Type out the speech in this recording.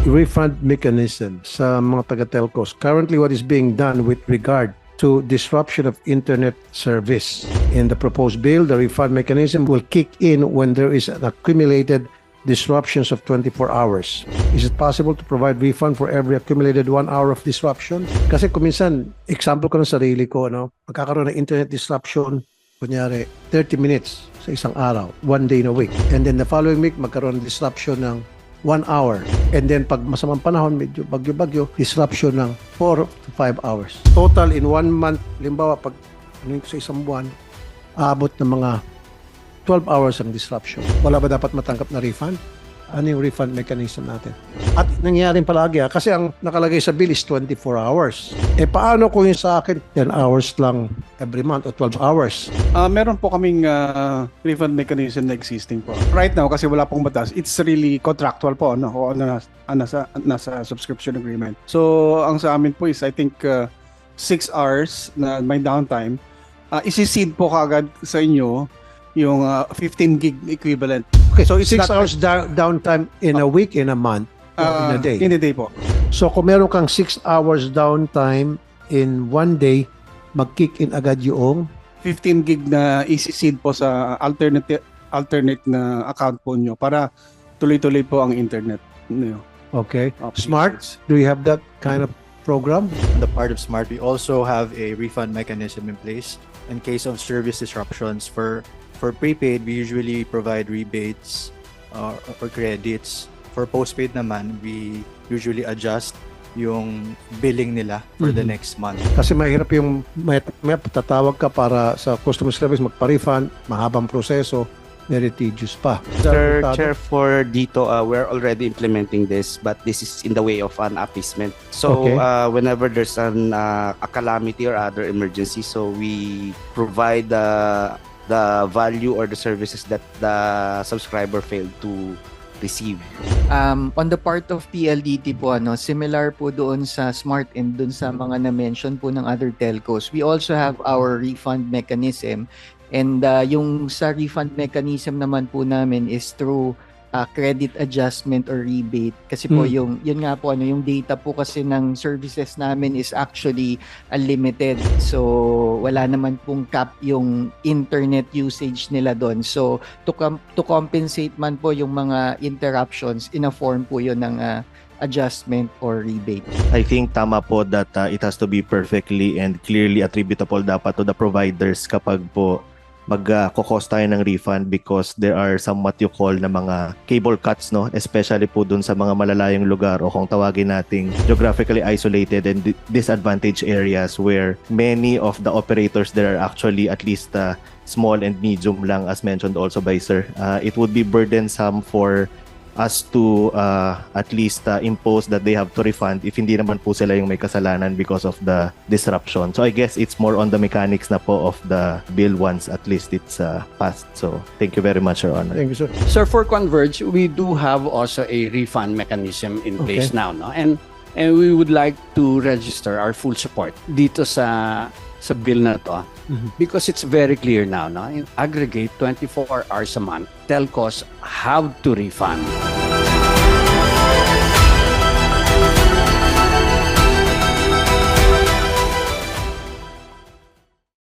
refund mechanism sa mga taga-telcos. Currently, what is being done with regard to disruption of internet service. In the proposed bill, the refund mechanism will kick in when there is an accumulated disruptions of 24 hours. Is it possible to provide refund for every accumulated 1 hour of disruption? Kasi kuminsan, example ko ng sarili ko, magkakaroon ng internet disruption, kunyari, 30 minutes sa isang araw, 1 day in a week. And then the following week, magkaroon ng disruption ng 1 hour. And then pag masamang panahon, medyo bagyo-bagyo, disruption ng 4 to 5 hours. Total in 1 month, limbawa, pag sa isang buwan, aabot ng mga 12 hours ang disruption. Wala ba dapat matanggap na refund? Ano yung refund mechanism natin? At nangyayaring palagi kasi ang nakalagay sa bill is 24 hours. Paano kung yung sa akin 10 hours lang every month o 12 hours? Meron po kaming refund mechanism na existing po. Right now, kasi wala pong batas, it's really contractual po, o nasa subscription agreement. So, ang sa amin po is, I think, 6 hours na may downtime. Isi-seed po kagad sa inyo yung 15 gig equivalent. Okay, so 6 hours downtime in a week, in a month, or in a day? In a day po. So kung meron kang 6 hours downtime in 1 day, mag-kick in agad yung 15 gig na isi-seed po sa alternate na account po nyo para tuloy-tuloy po ang internet nyo. Okay. Smart, do you have that kind of program? On the part of Smart, we also have a refund mechanism in place in case of service disruptions. For prepaid, we usually provide rebates or credits. For postpaid naman, we usually adjust yung billing nila for the next month. Kasi mahirap yung may tatawag ka para sa customer service magpa-refund, mahabang proseso, very tedious pa. Sir Chair, for dito, we're already implementing this, but this is in the way of an appeasement. So Okay. whenever there's a calamity or other emergency, so we provide the value or the services that the subscriber failed to receive. On the part of PLDT po, similar po doon sa Smart and doon sa mga na-mention po ng other telcos, we also have our refund mechanism. And yung sa refund mechanism naman po namin is through credit adjustment or rebate. Kasi po yun nga po, yung data po kasi ng services namin is actually unlimited. So wala naman pong cap yung internet usage nila doon. So to compensate man po yung mga interruptions, in a form po yun ng adjustment or rebate. I think tama po that it has to be perfectly and clearly attributable dapat to the providers kapag po mag-cost tayo ng refund, because there are somewhat you call na mga cable cuts, especially po dun sa mga malalayong lugar o kung tawagin nating geographically isolated and disadvantaged areas where many of the operators there are actually at least small and medium lang, as mentioned also by Sir. It would be burdensome for us to at least impose that they have to refund if hindi naman po sila yung may kasalanan because of the disruption. So I guess it's more on the mechanics na po of the bill once at least it's passed. So thank you very much, Your Honor. Thank you, sir. Sir, for Converge, we do have also a refund mechanism in place now, and we would like to register our full support dito sa bill na to, because it's very clear now, in aggregate 24 hours a month, telcos have to refund.